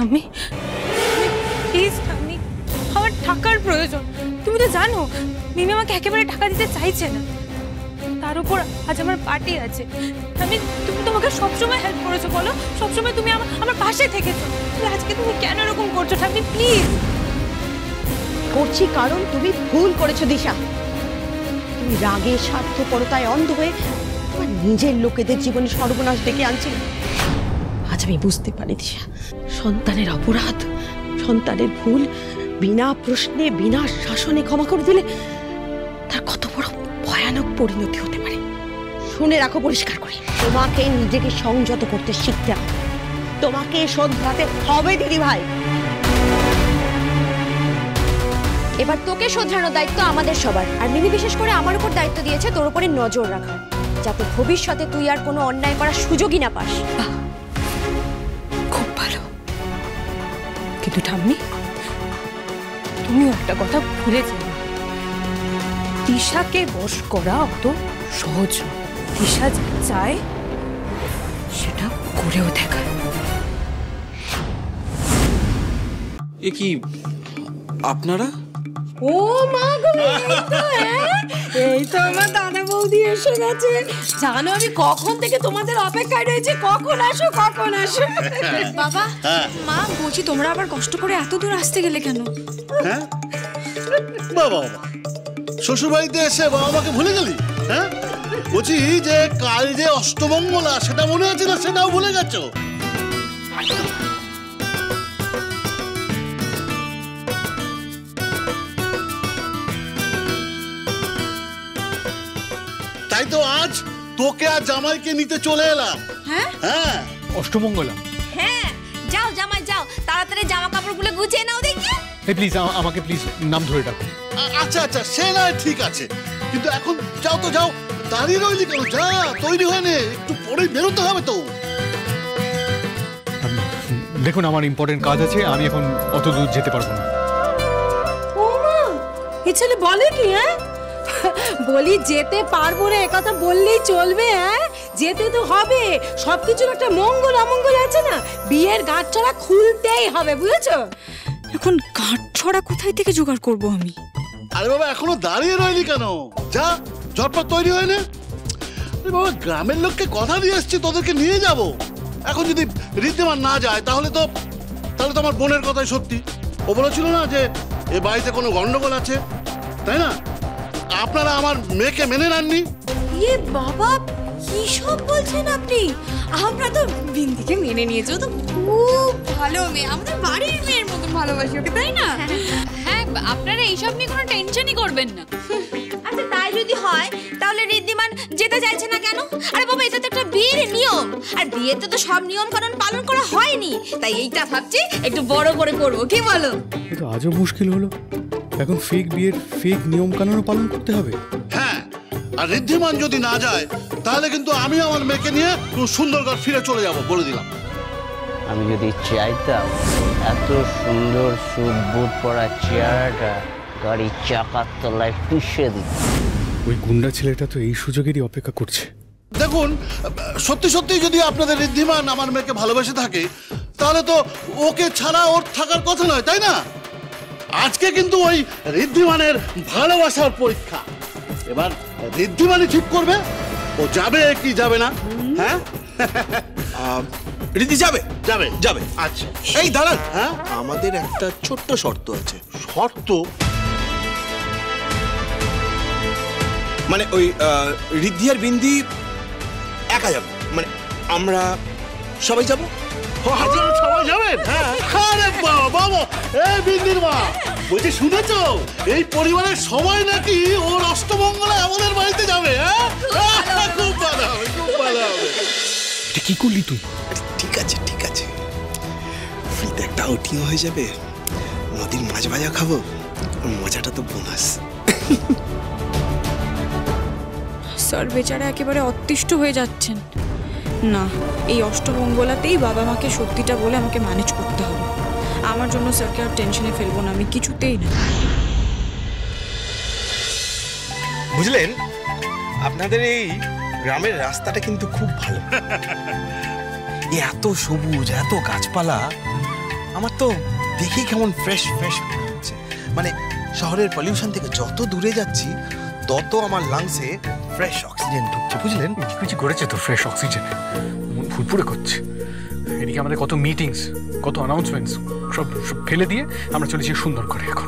ঠাম্মি প্লিজ ঠাম্মি, আমার টাকার প্রয়োজন। তুমি তো জানো মিমি আমাকে একেবারে টাকা দিতে চাইছে না, তার উপর আজ আমার পার্টি আছে। তুমি তো আমাকে সবসময় হেল্প করেছো, বলো সবসময় তুমি আমার পাশে থেকেছো, আজকে তুমি কেন এরকম করছো ঠাম্মি? প্লিজ। করছি কারণ তুমি ভুল করেছো দিশা। তুমি রাগে স্বার্থপরতায় অন্ধ হয়ে তোমার নিজের লোকেদের জীবনে সর্বনাশ ডেকে আনছিলে। আজ আমি বুঝতে পারি দিশা, সন্তানের অপরাধ, সন্তানের ভুল বিনা প্রশ্নে বিনা শাসনে ক্ষমা করে দিলে তার কত বড় ভয়ানক পরিণতি হতে পারে। শুনে রাখো পরিষ্কার করে, তোমাকে নিজেকে সংযত করতে শিখতে হবে, তোমাকে শোধরাতে হবে দিদি ভাই। এবার তোকে শোধরানোর দায়িত্ব আমাদের সবার, আর মিমি বিশেষ করে আমার উপর দায়িত্ব দিয়েছে তোর উপরে নজর রাখার, যাতে ভবিষ্যতে তুই আর কোনো অন্যায় করার সুযোগই না পাস। খুব ভালো, কিন্তু ঠাম্মি তুমিও একটা কথা ভুলে যাবে, তিশাকে বশ করা অত সহজ নয়। তিশা যা চায় সেটা করেও দেখায়। এ কি আপনারা? ও মা গো, এই তো আমার দাদা বৌদি এসে গেছে। জানো আমি কখন থেকে তোমাদের অপেক্ষায় রয়েছি, কখন আসো কখন আসো। বাবা মা বলছি তোমরা আবার কষ্ট করে এত দূর আসতে গেলে কেন? হ্যাঁ বাবা, শ্বশুর বাড়িতে এসে বাবা মাকে ভুলে গেলি? হ্যাঁ বলছি যে কাল যে অষ্টমঙ্গলা সেটা মনে আছে না, সেটাও ভুলে গেছো? তাই তো আজ তোকে আর জামাইকে নিতে চলে এলাম। হ্যাঁ হ্যাঁ অষ্টমঙ্গলা? হ্যাঁ যাও জামাই যাও, তাড়াতাড়ি জামা কাপড়গুলো গুছিয়ে নাও দেখি। এই প্লিজ আমাকে প্লিজ নাম ধরে ডাকো। আচ্ছা আচ্ছা সে নয় ঠিক আছে, কিন্তু এখন যাও তো যাও, দাঁড়িয়ে রইলি কেন? যা তৈরি হয়ে নে, একটু পরেই বেরোতে হবে তো। দেখুন আমার ইম্পর্টেন্ট কাজ আছে, আমি এখন অত দূর যেতে পারবো না। ও মা, এই ছেলে বলে কি? হ্যাঁ বলি যেতে পারবো না একথা বললেই চলবে? হ্যাঁ যেতে তো হবে, সবকিছুর একটা মঙ্গল অমঙ্গল আছে না, বিয়ের গাঁটছড়া খুলতেই হবে, বুঝেছো? এখন গাঁটছড়া কোথায় থেকে জোগাড় করব আমি? আরে বাবা এখনো দাঁড়িয়ে রইলি কেন? যা ঝটপট তৈরি হয়ে নে। বাবা গ্রামের লোককে কথা দিয়ে এসছি তোদেরকে নিয়ে যাব, এখন যদি ঋদ্ধিমান না যায় তাহলে তো আমার বোনের কথাই সত্যি। ও বলেছিল না যে এ বাড়িতে কোনো গন্ডগোল আছে, তাই না? আপনারা আমার মেয়েকে মেনে নেননি। ইয়ে বাবা কি সব বলছেন আপনি? আমরা তো বিন্দিকে মেনে নিয়েছো, তো খুব ভালো মেয়ে, আমাদের বাড়ির মেয়ের মতন ভালোবাসি ওকে, তাই না? হ্যাঁ আপনারা এইসব নিয়ে কোনো টেনশনই করবেন না। আচ্ছা তাই যদি হয় তাহলে ঋদ্ধিমান যেতে চাইছে না কেন? আরে বাবা এটা তো একটা বিয়ের নিয়ম, আর বিয়েতে তো সব নিয়ম কানুন পালন করা হয়নি, তাই এইটা ভাবছি একটু বড় করে করবো, কি বলো? এটা আজও মুশকিল হলো, এখন ফেক বিয়ের ফেক নিয়ম কানুনও পালন করতে হবে। হ্যাঁ আর ঋদ্ধিমান যদি না যায় তাহলে কিন্তু আমি আমার মেয়েকে নিয়ে সুন্দরগড় ফিরে চলে যাব, বলে দিলাম। আমি যদি চাইতাম এত সুন্দর স্যুট বুট পরা চেহারাটা গাড়ির চাকার তলায় টুসে দিত। ওই গুন্ডা ছেলেটা তো এই সুযোগেরই অপেক্ষা করছে। দেখুন সত্যি সত্যি যদি আপনাদের ঋদ্ধিমান আমার মেয়েকে ভালোবেসে থাকে তাহলে তো ওকে ছাড়া ওর থাকার কথা নয়, তাই না? আজকে কিন্তু ওই ঋদ্ধিমানের ভালোবাসার পরীক্ষা, এবার ঋদ্ধিমানই ঠিক করবে ও যাবে কি যাবে না। হ্যাঁ ঋদ্ধি যাবে যাবে যাবে। আচ্ছা এই দাঁড়ান, হ্যাঁ আমাদের একটা ছোট্ট শর্ত আছে। শর্ত? মানে ওই ঋদ্ধি আর বিন্দি একা যাবে, মানে আমরা সবাই যাবো। সবাই যাবেন? আরে বাবা বাবা, এই বিন্দির মা বলছি শুনেছো এই পরিবারের সবাই নাকি ওর অষ্টমঙ্গলায় আমাদের বাড়িতে যাবে? হ্যাঁ খুব ভালো হবে, খুব ভালো হবে। এটা কি করলি তুই? ঠিক আছে ঠিক আছে, ফ্রিতে একটা আউটিং হয়ে যাবে, নদীর মাছ ভাজা খাবো, মজাটা তো বোনাস। স্যার বেচারা একেবারে অতিষ্ঠ হয়ে যাচ্ছেন। না, এই অষ্টমঙ্গলাতেই বাবা মাকে সত্যিটা বলে আমাকে ম্যানেজ করতে হবে। আমার জন্য স্যারকে আর টেনশনে ফেলবো না আমি, কিছুতেই না। বুঝলেন, আপনাদের এই গ্রামের রাস্তাটা কিন্তু খুব ভালো। এত সবুজ, এত গাছপালা, আমার তো দেখি কেমন ফ্রেশ ফ্রেশ হচ্ছে। মানে শহরের পলিউশন থেকে যত দূরে যাচ্ছি তত আমার লাংসে ফ্রেশ অক্সিজেন ঢুকছে, বুঝলেন? কিছু করেছে তো ফ্রেশ অক্সিজেন, মন ফুরফুরে করছে। এদিকে আমাদের কত মিটিংস, কত অ্যানাউন্সমেন্টস সব ফেলে দিয়ে আমরা চলেছি সুন্দর করে। এখন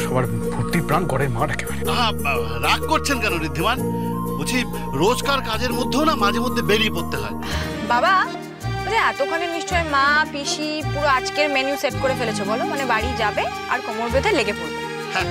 সবার ভর্তি প্রাণ গড়ের মাঠ একেবারে। রাগ করছেন কেন ঋদ্ধিমান? বুঝি রোজকার কাজের মধ্যেও না মাঝে মধ্যে বেরিয়ে পড়তে হয়। বাবা এতক্ষণে নিশ্চয় মা পিসি পুরো আজকের মেনু সেট করে ফেলেছো বলো, মানে বাড়ি যাবে আর কোমর বেঁধে লেগে পড়বে। হ্যাঁ,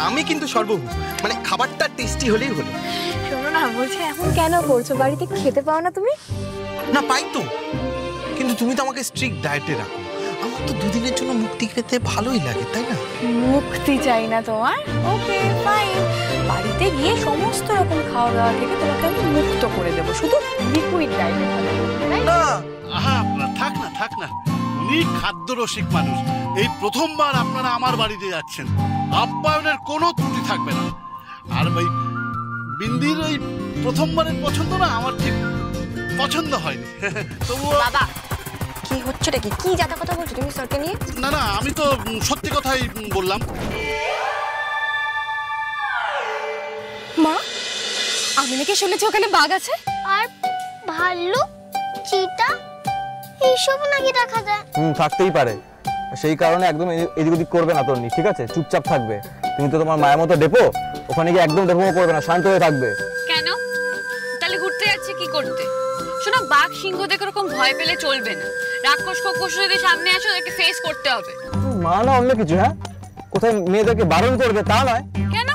আমি কিন্তু সর্বভূ, মানে খাবারটা টেস্টি হলেই হলো। শোনো না, বলছি এখন কেন করছো? বাড়িতে খেতে পাও না তুমি? না পাই তো, কিন্তু তুমি তো আমাকে স্ট্রিক্ট ডায়েটে রাখো। আমার তো দুদিনের জন্য মুক্তি পেতে ভালোই লাগে, তাই না? মুক্তি চাই না তোমার? ওকে ফাইন, বাড়িতে গিয়ে সমস্ত রকম খাওয়া দাওয়া থেকে তোমাকে আমি মুক্ত করে দেবো, শুধু লিকুইড ডায়েটে খাবে। না থাক না, উনি খাদ্য রসিক মানুষ। এই প্রথমবার আপনারা আমার বাড়িতে যাচ্ছেন, আপ্যায়নের কোনো ত্রুটি থাকবে না। আর ওই বিন্দির ওই প্রথমবারের পছন্দ না আমার ঠিক পছন্দ হয়নি। তবুও বাবা কি হচ্ছেটা কি জাতা কথা বলছো তুমি স্যারকে নিয়ে? না আমি তো সত্যি কথাই বললাম। মা, আমি নাকি শুনেছি ওখানে বাঘ আছে, আর ভাল্লুক, চিতা এইসব নাকি দেখা যায়। থাকতেই পারে, সেই কারণে একদম এদিক ওদিক করবে না তন্নি, ঠিক আছে? চুপচাপ থাকবে। তুমি তো তোমার মায়ের মতো ডেপো, ওখানে গিয়ে একদম ডেপো করবে না, শান্ত হয়ে থাকবে। কেন? তাহলে ঘুরতে যাচ্ছে কি করতে? শোনো, বাঘ সিংহ দেখে ওরকম ভয় পেলে চলবে না। রাক্ষস খোকস যদি সামনে আসো ওদেরকে ফেস করতে হবে। মা না অন্য কিছু, হ্যাঁ? কোথায় মেয়েদেরকে বারণ করবে তা নয়। কেন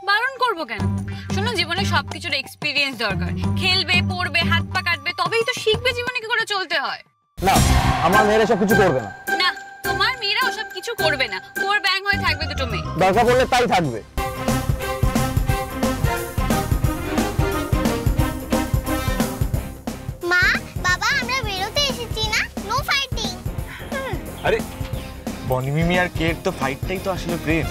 বারণ করবো কেন? শোনো, জীবনে সবকিছুর এক্সপিরিয়েন্স দরকার। খেলবে, পড়বে, হাত পা কাটবে, তবেই তো শিখবে জীবনে কি করে চলতে হয়। না, আমার মেয়েরা সব কিছু করবে না। না, তোমার মেয়েরা ওসব কিছু করবে না। ওর ব্যাং হয়ে থাকবে দুটো মেয়ে। দরকার পড়লে তাই থাকবে। মা, বাবা, আমরা বেরোতে এসেছি না, নো ফাইটিং। আরে বনি মিমি আর কের তো ফাইটটাই তো আসলে প্রেম।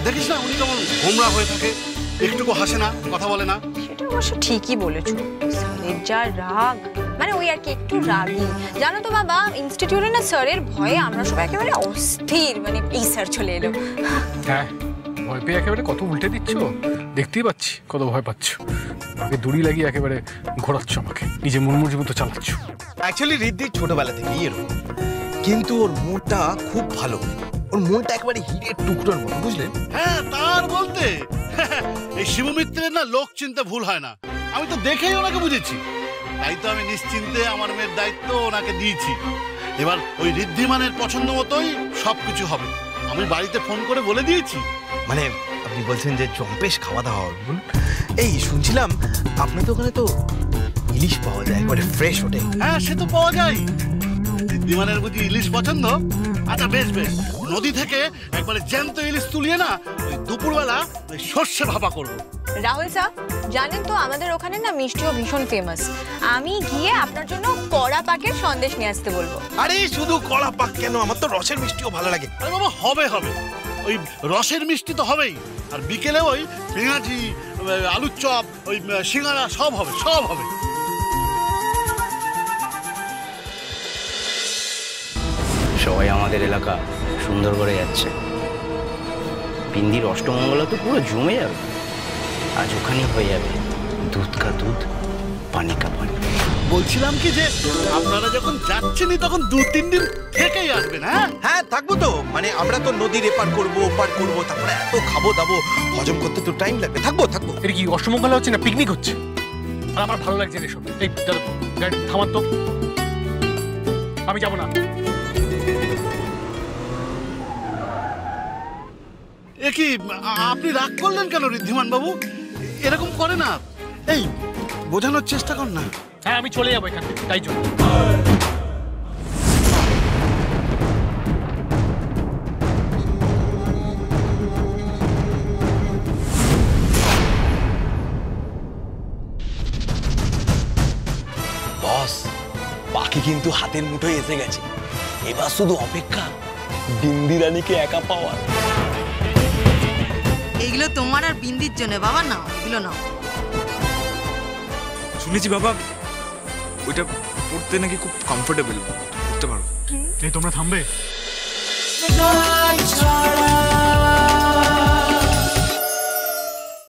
দেখিস না উনি কেমন গোমরা হয়ে থাকে, একটুকু হাসে না, কথা বলে না। সেটা অবশ্য ঠিকই বলেছো, স্যারের যা রাগ, মানে ওই আর কি একটু রাগী। জানো তো বাবা, ইনস্টিটিউটে না স্যারের ভয়ে আমরা সবাই একেবারে অস্থির, মানে এই স্যার চলে এলো। হ্যাঁ, ভয় পেয়ে একেবারে কত উল্টে দিচ্ছ, দেখতেই পাচ্ছি কত ভয় পাচ্ছ। আমাকে দড়ি লাগিয়ে একেবারে ঘোরাচ্ছ, আমাকে নিজে মুরমুরজির মতো চালাচ্ছ। অ্যাকচুয়ালি ঋদ্ধি ছোটবেলা থেকেই এরকম, কিন্তু ওর মনটা খুব ভালো। ওর মনটা একেবারে হীরের টুকরোর মতো, বুঝলেন? হ্যাঁ, তার বলতে এই শিবু মিত্রের না লোক চিনতে ভুল হয় না। আমি তো দেখেই ওনাকে বুঝেছি, তাই তো আমি নিশ্চিন্তে আমার মেয়ের দায়িত্ব ওনাকে দিয়েছি। এবার ওই ঋদ্ধিমানের পছন্দ মতোই সবকিছু হবে। আমি বাড়িতে ফোন করে বলে দিয়েছি। মানে আপনি বলছেন যে জম্পেশ খাওয়া দাওয়া হবে? এই শুনছিলাম আপনাদের ওখানে তো ইলিশ পাওয়া যায়, একবারে ফ্রেশ ওঠে। হ্যাঁ, সে তো পাওয়া যায়। ঋদ্ধিমানের বুঝি ইলিশ পছন্দ? আচ্ছা বেশ, নদী থেকে একবারে জ্যান্ত ইলিশ তুলিয়ে না ওই দুপুরবেলা ওই সর্ষে ভাপা করবো। রাহুল স্যার, জানেন তো আমাদের ওখানে না মিষ্টিও ভীষণ ফেমাস। আমি গিয়ে আপনার জন্য কড়া পাকের সন্দেশ নিয়ে আসতে বলবো। আরে শুধু কড়া পাক কেন, আমার তো রসের মিষ্টিও ভালো লাগে। আরে বাবা, হবে ওই রসের মিষ্টি তো হবেই, আর বিকেলে ওই পেঁয়াজি, আলুর চপ, ওই সিঙ্গারা সব হবে। সবাই আমাদের এলাকা সুন্দর করে যাচ্ছে। বিন্দির অষ্টমঙ্গলা তো পুরো জমে যাবে। আজ ওখানে হয়ে যাবে দুধ কা দুধ, পানি কা পানি। বলছিলাম কি যে আপনারা যখন যাচ্ছেনই তখন 2-3 দিন থেকেই আসবেন। হ্যাঁ থাকবো তো, মানে আমরা তো নদীর এপার করবো ওপার করবো, তারপরে এত খাবো দাবো, হজম করতে তো টাইম লাগবে। থাকবো। এটা কি অষ্টমঙ্গলা হচ্ছে না পিকনিক হচ্ছে? আর আমার ভালো লাগছে এসব। এই গাড়ি থামান তো, আমি যাবো না। এ কি আপনি রাগ করলেন কেন ঋদ্ধিমান বাবু? এরকম করে না, এই বোঝানোর চেষ্টা কর না। হ্যাঁ, আমি চলে যাবো এখান থেকে, তাই জন্য। বস, পাখি কিন্তু হাতের মুঠোয় এসে গেছে। এবার শুধু অপেক্ষা বিন্দি রানীকে একা পাওয়ার। এগুলো তোমার আর বিন্দির জন্য বাবা, নাও এগুলো নাও। শুনেছি বাবা ওইটা পড়তে নাকি খুব কমফোর্টেবল, বুঝতে পারো। এই তোমরা থামবে?